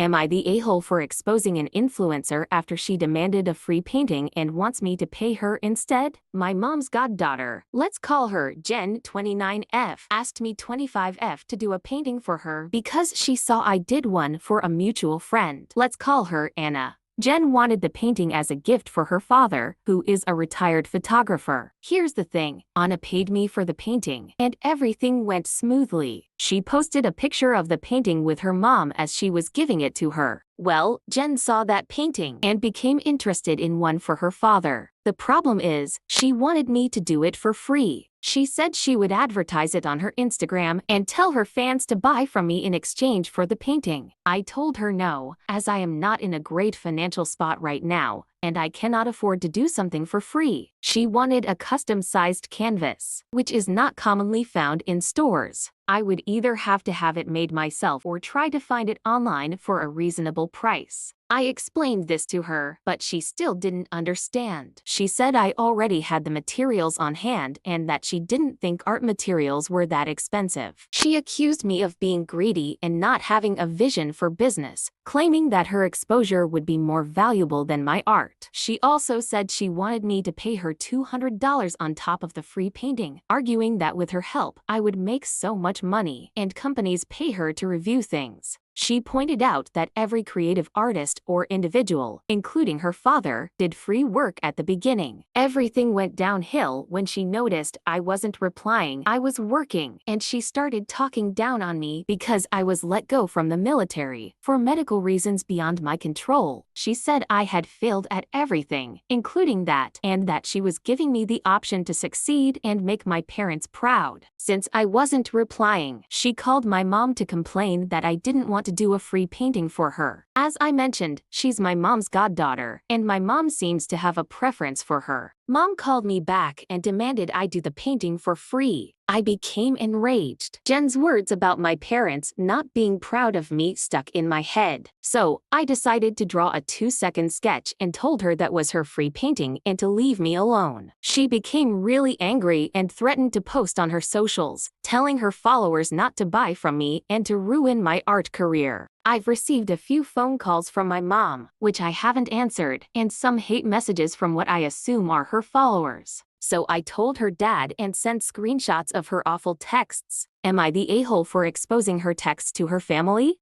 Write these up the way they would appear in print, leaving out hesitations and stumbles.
Am I the a-hole for exposing an influencer after she demanded a free painting and wants me to pay her instead? My mom's goddaughter, let's call her Jen 29F, asked me 25F to do a painting for her because she saw I did one for a mutual friend. Let's call her Anna. Jen wanted the painting as a gift for her father, who is a retired photographer. Here's the thing, Anna paid me for the painting, and everything went smoothly. She posted a picture of the painting with her mom as she was giving it to her. Well, Jen saw that painting and became interested in one for her father. The problem is, she wanted me to do it for free. She said she would advertise it on her Instagram and tell her fans to buy from me in exchange for the painting. I told her no, as I am not in a great financial spot right now, and I cannot afford to do something for free. She wanted a custom-sized canvas, which is not commonly found in stores. I would either have to have it made myself or try to find it online for a reasonable price. I explained this to her, but she still didn't understand. She said I already had the materials on hand and that she didn't think art materials were that expensive. She accused me of being greedy and not having a vision for business, claiming that her exposure would be more valuable than my art. She also said she wanted me to pay her $200 on top of the free painting, arguing that with her help, I would make so much money, and companies pay her to review things. She pointed out that every creative artist or individual, including her father, did free work at the beginning. Everything went downhill when she noticed I wasn't replying. I was working, and she started talking down on me because I was let go from the military for medical reasons beyond my control. She said I had failed at everything, including that, and that she was giving me the option to succeed and make my parents proud. Since I wasn't replying, she called my mom to complain that I didn't want to do a free painting for her. As I mentioned, she's my mom's goddaughter, and my mom seems to have a preference for her. Mom called me back and demanded I do the painting for free. I became enraged. Jen's words about my parents not being proud of me stuck in my head. So, I decided to draw a 2-second sketch and told her that was her free painting and to leave me alone. She became really angry and threatened to post on her socials, telling her followers not to buy from me and to ruin my art career. I've received a few phone calls from my mom, which I haven't answered, and some hate messages from what I assume are her followers. So I told her dad and sent screenshots of her awful texts. Am I the a-hole for exposing her texts to her family?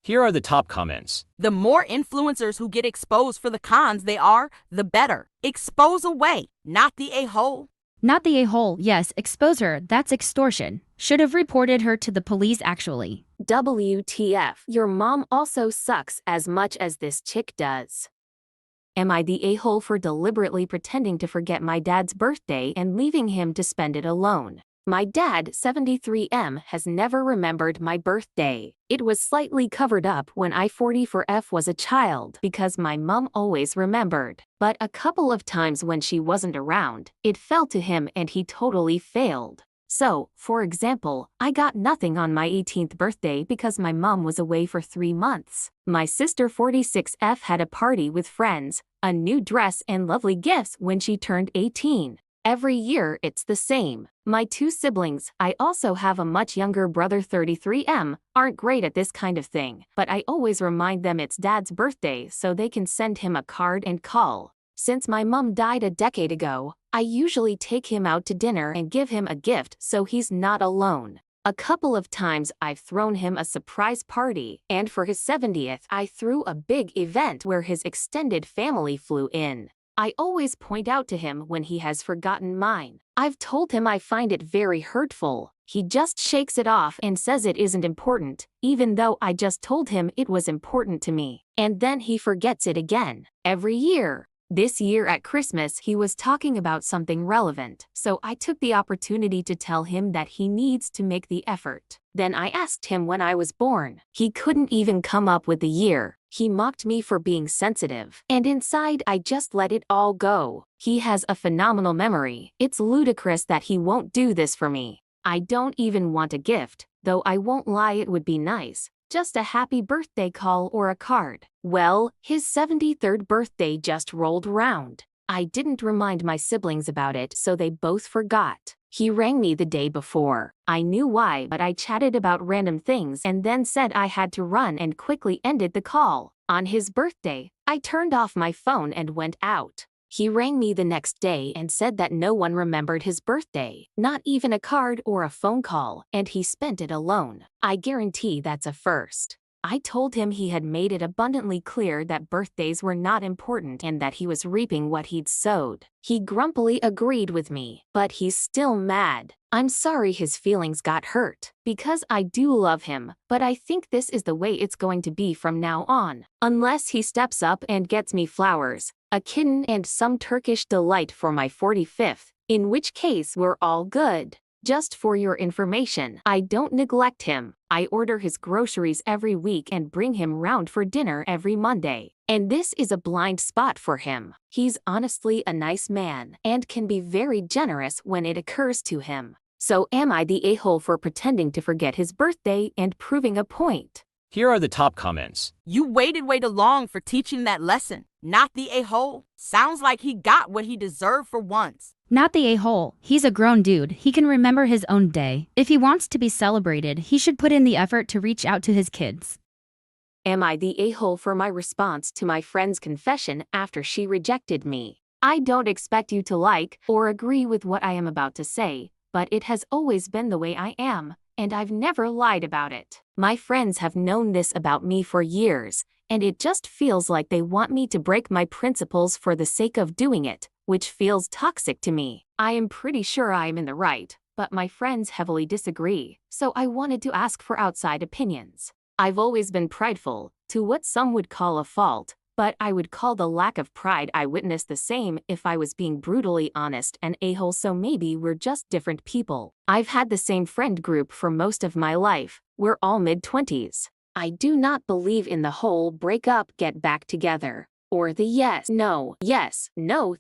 Here are the top comments. The more influencers who get exposed for the cons they are, the better. Expose away, not the a-hole. Not the a-hole, yes, expose her, that's extortion. Should have reported her to the police actually. WTF, your mom also sucks as much as this chick does. Am I the a-hole for deliberately pretending to forget my dad's birthday and leaving him to spend it alone? My dad, 73M, has never remembered my birthday. It was slightly covered up when I 44F was a child because my mom always remembered. But a couple of times when she wasn't around, it fell to him and he totally failed. So, for example, I got nothing on my 18th birthday because my mom was away for 3 months. My sister 46F had a party with friends, a new dress and lovely gifts when she turned 18. Every year it's the same. My 2 siblings, I also have a much younger brother 33M, aren't great at this kind of thing, but I always remind them it's dad's birthday so they can send him a card and call. Since my mom died a decade ago, I usually take him out to dinner and give him a gift so he's not alone. A couple of times I've thrown him a surprise party, and for his 70th I threw a big event where his extended family flew in. I always point out to him when he has forgotten mine. I've told him I find it very hurtful. He just shakes it off and says it isn't important, even though I just told him it was important to me. And then he forgets it again. Every year. This year at Christmas he was talking about something relevant, so I took the opportunity to tell him that he needs to make the effort. Then I asked him when I was born. He couldn't even come up with the year. He mocked me for being sensitive, and inside I just let it all go. He has a phenomenal memory. It's ludicrous that he won't do this for me. I don't even want a gift, though I won't lie, it would be nice, Just a happy birthday call or a card. Well, his 73rd birthday just rolled round. I didn't remind my siblings about it, so they both forgot. He rang me the day before. I knew why, but I chatted about random things and then said I had to run and quickly ended the call. On his birthday, I turned off my phone and went out. He rang me the next day and said that no one remembered his birthday, not even a card or a phone call, and he spent it alone. I guarantee that's a first. I told him he had made it abundantly clear that birthdays were not important and that he was reaping what he'd sowed. He grumpily agreed with me, but he's still mad. I'm sorry his feelings got hurt, because I do love him, but I think this is the way it's going to be from now on. Unless he steps up and gets me flowers, a kitten and some Turkish delight for my 45th, in which case we're all good. Just for your information, I don't neglect him. I order his groceries every week and bring him round for dinner every Monday. And this is a blind spot for him. He's honestly a nice man and can be very generous when it occurs to him. So am I the a-hole for pretending to forget his birthday and proving a point? Here are the top comments. You waited way too long for teaching that lesson. Not the a-hole. Sounds like he got what he deserved for once. Not the a-hole. He's a grown dude. He can remember his own day. If he wants to be celebrated, he should put in the effort to reach out to his kids. Am I the a-hole for my response to my friend's confession after she rejected me? I don't expect you to like or agree with what I am about to say, but it has always been the way I am, and I've never lied about it. My friends have known this about me for years, and it just feels like they want me to break my principles for the sake of doing it, which feels toxic to me. I am pretty sure I am in the right, but my friends heavily disagree, so I wanted to ask for outside opinions. I've always been prideful, to what some would call a fault, but I would call the lack of pride I witnessed the same if I was being brutally honest and a-hole, so maybe we're just different people. I've had the same friend group for most of my life. We're all mid-20s. I do not believe in the whole break up, get back together, or the yes, no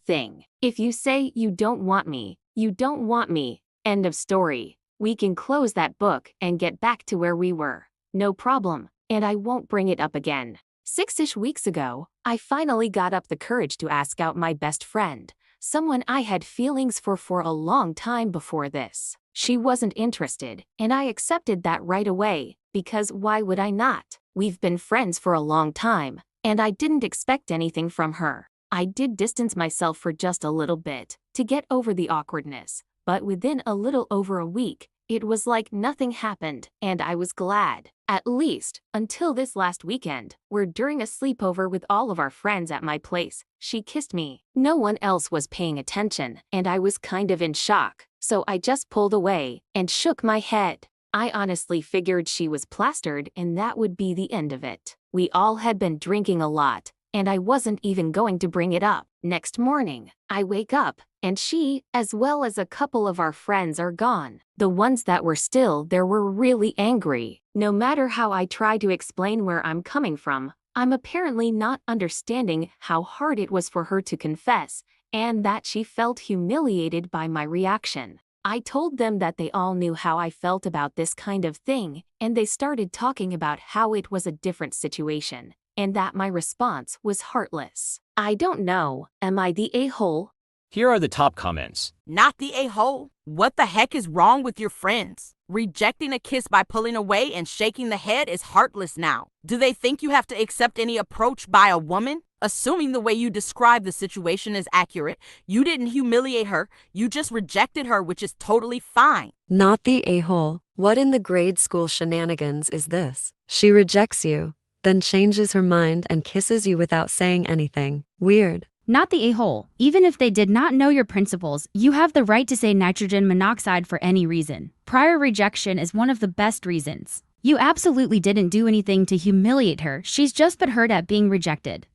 thing. If you say you don't want me, you don't want me, end of story. We can close that book and get back to where we were. No problem, and I won't bring it up again. 6-ish weeks ago, I finally got up the courage to ask out my best friend, someone I had feelings for a long time before this. She wasn't interested, and I accepted that right away, because why would I not? We've been friends for a long time, and I didn't expect anything from her. I did distance myself for just a little bit, to get over the awkwardness, but within a little over a week, it was like nothing happened, and I was glad. At least, until this last weekend, where during a sleepover with all of our friends at my place, she kissed me. No one else was paying attention, and I was kind of in shock, so I just pulled away and shook my head. I honestly figured she was plastered and that would be the end of it. We all had been drinking a lot, and I wasn't even going to bring it up. Next morning, I wake up, and she, as well as a couple of our friends, are gone. The ones that were still there were really angry. No matter how I try to explain where I'm coming from, I'm apparently not understanding how hard it was for her to confess, and that she felt humiliated by my reaction. I told them that they all knew how I felt about this kind of thing, and they started talking about how it was a different situation, and that my response was heartless. I don't know, am I the a-hole? Here are the top comments. Not the a-hole. What the heck is wrong with your friends? Rejecting a kiss by pulling away and shaking the head is heartless now. Do they think you have to accept any approach by a woman? Assuming the way you describe the situation is accurate, you didn't humiliate her, you just rejected her, which is totally fine. Not the a-hole. What in the grade school shenanigans is this? She rejects you, then changes her mind and kisses you without saying anything. Weird. Not the a-hole. Even if they did not know your principles, you have the right to say nitrogen monoxide for any reason. Prior rejection is one of the best reasons. You absolutely didn't do anything to humiliate her, she's just been hurt at being rejected.